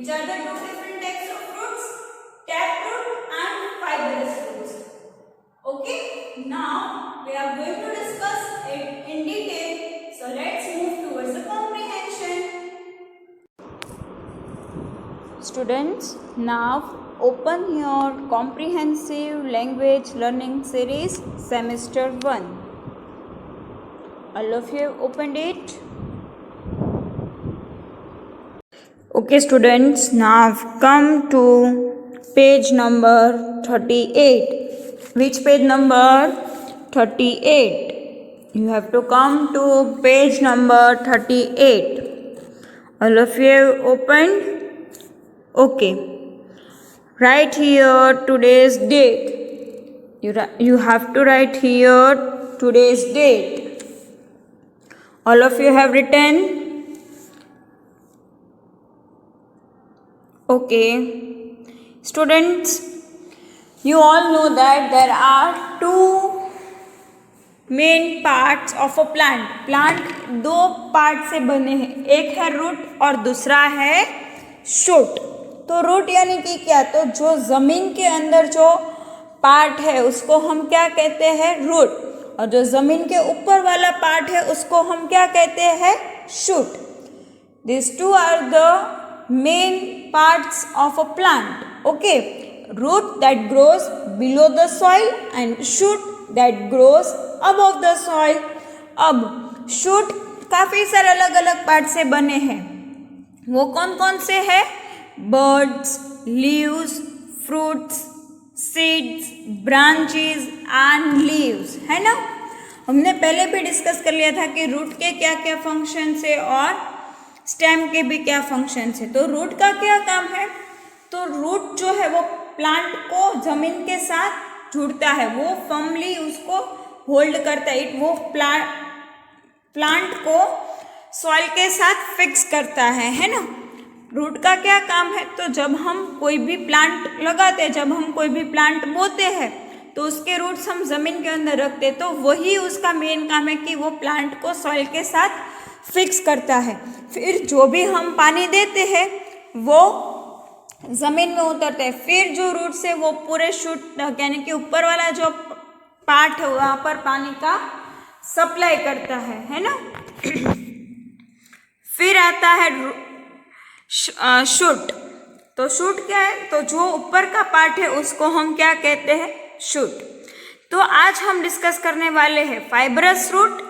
Which are the two different types of fruits? Taproot and fibrous fruits. Okay, now we are going to discuss it in detail. So let's move towards the comprehension. Students, now open your comprehensive language learning series semester 1. All of you have opened it? Okay students, now come to page number 38. Which page number? 38. You have to come to page number 38. All of you have opened? Okay. Write here today's date. You have to write here today's date. All of you have written? Okay. Students, you all know that there are two main parts of a plant. Plant दो part से बने हैं, एक है root और दूसरा है shoot. तो रूट यानी कि क्या? तो जो जमीन के अंदर जो पार्ट है उसको हम क्या कहते हैं? रूट. और जो जमीन के ऊपर वाला पार्ट है उसको हम क्या कहते हैं? Shoot. These two are the main parts of a plant. Okay, root that grows below the soil and shoot that grows above the soil. अब shoot काफी सारे अलग अलग पार्ट से बने हैं. वो कौन कौन से हैं? Birds, leaves, fruits, seeds, branches and leaves, है ना? हमने पहले भी डिस्कस कर लिया था कि रूट के क्या क्या फंक्शंस है और स्टेम के भी क्या फंक्शन है. तो रूट का क्या काम है? तो रूट जो है वो प्लांट को जमीन के साथ जुड़ता है, वो फर्मली उसको होल्ड करता है, वो प्लांट को सॉइल के साथ फिक्स करता है ना. रूट का क्या काम है? तो जब हम कोई भी प्लांट लगाते हैं, जब हम कोई भी प्लांट बोते हैं तो उसके रूट्स हम जमीन के अंदर रखते हैं, तो वही उसका मेन काम है कि वो प्लांट को सॉइल के साथ फिक्स करता है. फिर जो भी हम पानी देते हैं वो ज़मीन में उतरता है. फिर जो रूट से वो पूरे शूट यानी कि ऊपर वाला जो पार्ट है वहाँ पर पानी का सप्लाई करता है ना. फिर आता है शूट. तो शूट क्या है? तो जो ऊपर का पार्ट है उसको हम क्या कहते हैं? शूट. तो आज हम डिस्कस करने वाले हैं fibrous root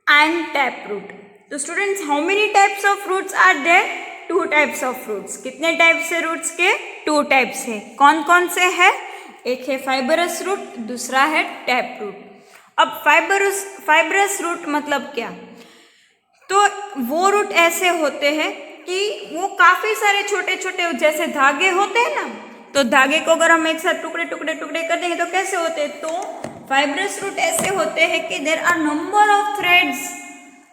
and tap root. तो students, how many types of fruits are there? 2 types of fruits. कितने टाइप्स है रूट्स के? 2 टाइप्स है. कौन कौन से है? एक है फाइबरस रूट, दूसरा है टैप रूट. अब फाइबरस रूट मतलब क्या? तो वो रूट ऐसे होते हैं कि वो काफी सारे छोटे छोटे जैसे धागे होते हैं ना, तो धागे को अगर हम एक साथ टुकड़े टुकड़े टुकड़े कर देंगे तो कैसे होते हैं? तो फाइबरस रूट ऐसे होते हैं कि there are number of threads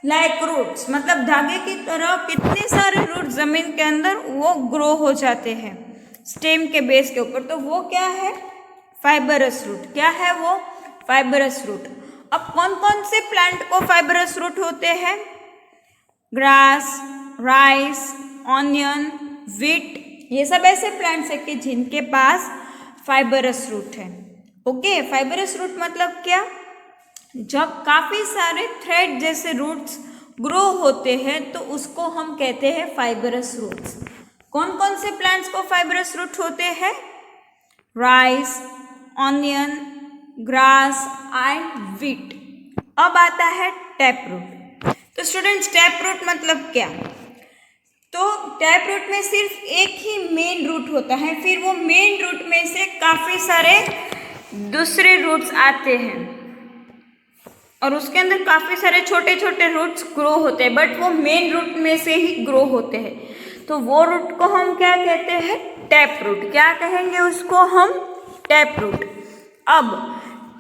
like roots. मतलब धागे की तरह कितने सारे रूट जमीन के अंदर वो ग्रो हो जाते हैं स्टेम के बेस के ऊपर. तो वो क्या है? Fibrous root. क्या है वो? Fibrous root. अब कौन कौन से प्लांट को फाइबरस रूट होते हैं? ग्रास, राइस, ऑनियन, व्हीट, ये सब ऐसे प्लांट्स है कि जिनके पास फाइबरस रूट है. ओके, फाइबरस रूट मतलब क्या? जब काफी सारे थ्रेड जैसे रूट्स ग्रो होते हैं तो उसको हम कहते हैं फाइबरस रूट्स. कौन कौन से प्लांट्स को फाइबरस रूट होते हैं? Rice, onion, grass and wheat. अब आता है टैप रूट. तो स्टूडेंट्स, टैप रूट मतलब क्या? तो टैप रूट में सिर्फ एक ही मेन रूट होता है, फिर वो मेन रूट में से काफी सारे दूसरे रूट्स आते हैं और उसके अंदर काफी सारे छोटे छोटे रूट्स ग्रो होते हैं, बट वो मेन रूट में से ही ग्रो होते हैं. तो वो रूट को हम क्या कहते हैं? Tap root. क्या कहेंगे उसको हम? Tap root. अब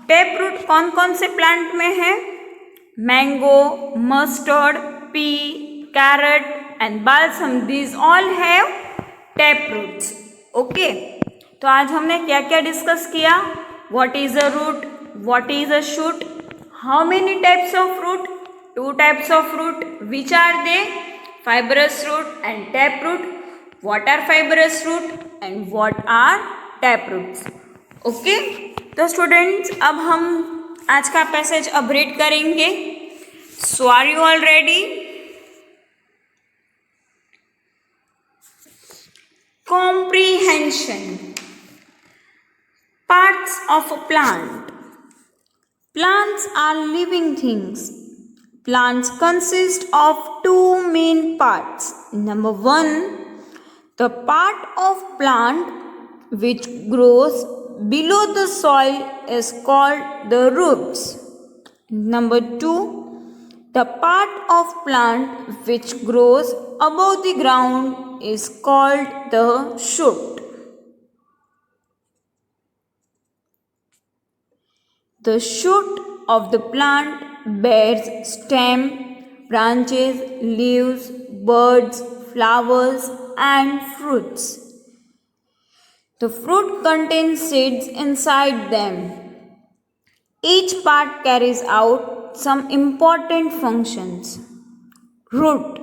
टैप रूट कौन कौन से प्लांट में है? Mango, mustard, pea, carrot and balsam, these all have tap roots. Okay, तो आज हमने क्या क्या डिस्कस किया? What is a root, what is a shoot, how many types of root? 2 types of root. Which are they? Fibrous root and tap root. what are fibrous root and what are taproots. Okay, तो students अब हम आज का passage अब read करेंगे. So are you all ready? Comprehension. Parts of a plant. Plants are living things. Plants consist of two main parts. Number one, the part of plant which grows below the soil is called the roots. Number two, the part of plant which grows above the ground is called the shoot. The shoot of the plant bears stem, branches, leaves, buds, flowers, and fruits. The fruit contains seeds inside them. Each part carries out some important functions. Root.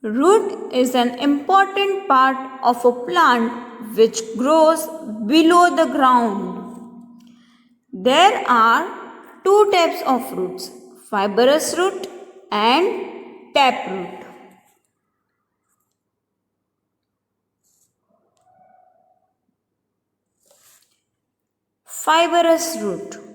Root is an important part of a plant which grows below the ground. There are two types of roots, fibrous root and taproot. Fibrous root.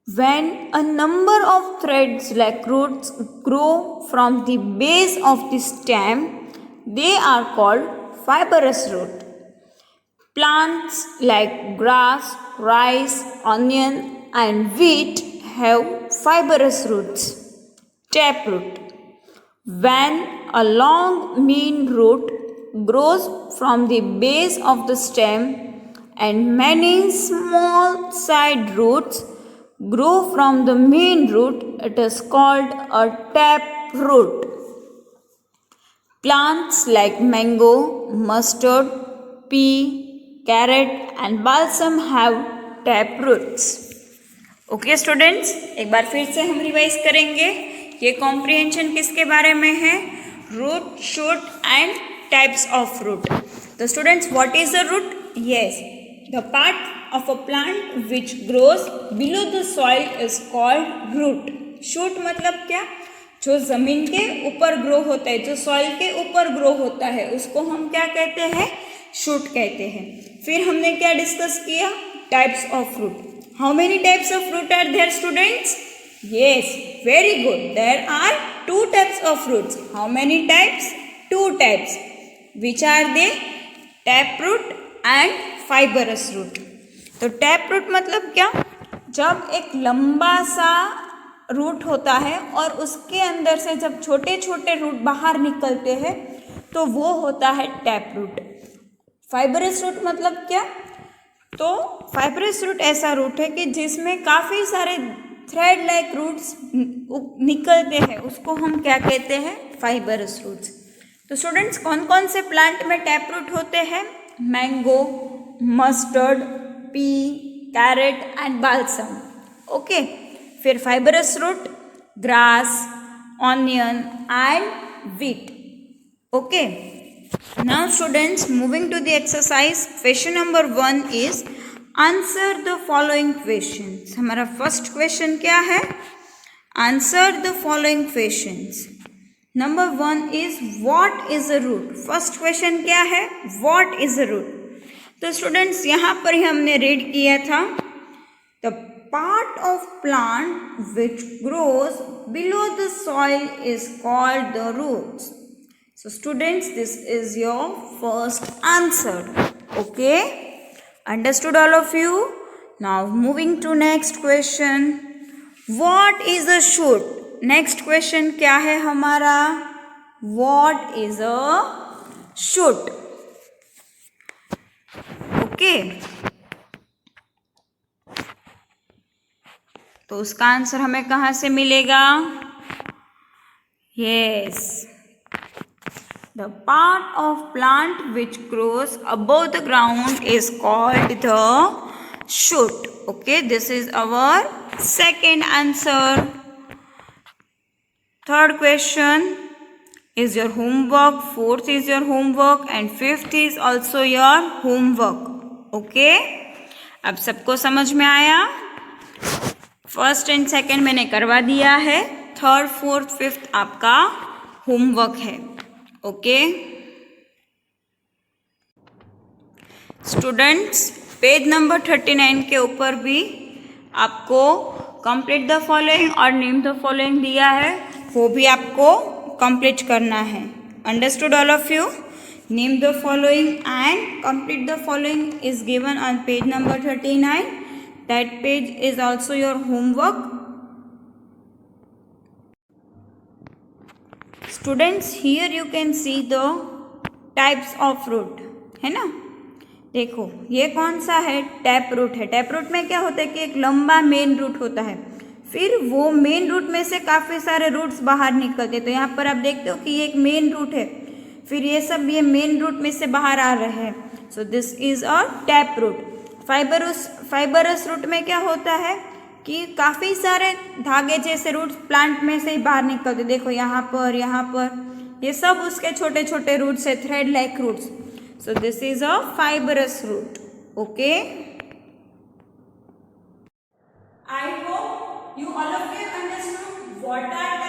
When a number of threads like roots grow from the base of the stem, they are called fibrous root. Plants like grass, rice, onion, and wheat have fibrous roots. Taproot. When a long mean root grows from the base of the stem and many small side roots grow from the main root, it is called a taproot. Plants like mango, mustard, pea, carrot and balsam have taproots. Okay students, एक बार फिर से हम revise करेंगे. ये comprehension किसके बारे में है? Root, shoot and types of root. तो students, what is the root? Yes, the part of a plant which grows below the soil is called root. shoot मतलब क्या? जो जमीन के ऊपर ग्रो होता है, जो सॉइल के ऊपर ग्रो होता है, उसको हम क्या कहते हैं? शूट कहते हैं. फिर हमने क्या डिस्कस किया? Types of fruit. How many types of fruit are there students? Yes, very good. There are two types of fruits. How many types? Two types. Which are they? Taproot and fibrous root. तो tap root मतलब क्या? जब एक लंबा सा root होता है और उसके अंदर से जब छोटे छोटे रूट बाहर निकलते हैं तो वो होता है टैप रूट. फाइबरस रूट मतलब क्या? तो फाइबरस रूट ऐसा रूट है कि जिसमें काफ़ी सारे थ्रेड लाइक रूट्स निकलते हैं, उसको हम क्या कहते हैं? Fibrous roots. तो स्टूडेंट्स, कौन कौन से प्लांट में टैप रूट होते हैं? Mango, mustard, pea, carrot and balsam. Okay. फिर fibrous root, grass, onion and wheat. Okay. Now students, moving to the exercise, question number 1 is answer the following questions. हमारा first question क्या है? Answer the following questions. Number 1 is what is a root? First question क्या है? What is a root? तो students, यहाँ पर ही हमने रीड किया था, the part of plant which grows below the soil is called the roots. So students, this is your first answer. Okay, understood all of you? Now moving to next question. What is a shoot? Next question क्या है हमारा? What is a shoot? Okay, तो उसका answer हमें कहाँ से मिलेगा? Yes, the part of plant which grows above the ground is called the shoot. Okay, this is our second answer. Third question, is your homework, fourth is your homework and fifth is also your homework. Okay, अब सबको समझ में आया? First and second मैंने करवा दिया है, third fourth fifth आपका होमवर्क है. ओके स्टूडेंट्स, पेज नंबर 39 के ऊपर भी आपको कंप्लीट द फॉलोइंग और नेम द फॉलोइंग दिया है, वो भी आपको कंप्लीट करना है. Understood all of you? Name the following and complete the following is given on page number 39. That page is also your homework. Students, here you can see the types of fruit, है ना? देखो ये कौन सा है? Tap root है. Tap root में क्या होता है कि एक लंबा मेन रूट होता है, फिर वो मेन रूट में से काफ़ी सारे रूट्स बाहर निकलते. तो यहाँ पर आप देखते हो कि ये एक मेन रूट है, फिर ये सब ये मेन रूट में से बाहर आ रहे हैं. So this is a tap root. Fibrous root में क्या होता है कि काफ़ी सारे धागे जैसे रूट्स प्लांट में से ही बाहर निकलते. देखो यहाँ पर ये सब उसके छोटे छोटे रूट्स है, thread like roots. So this is a fibrous root. Okay, I hope you all of you understood what are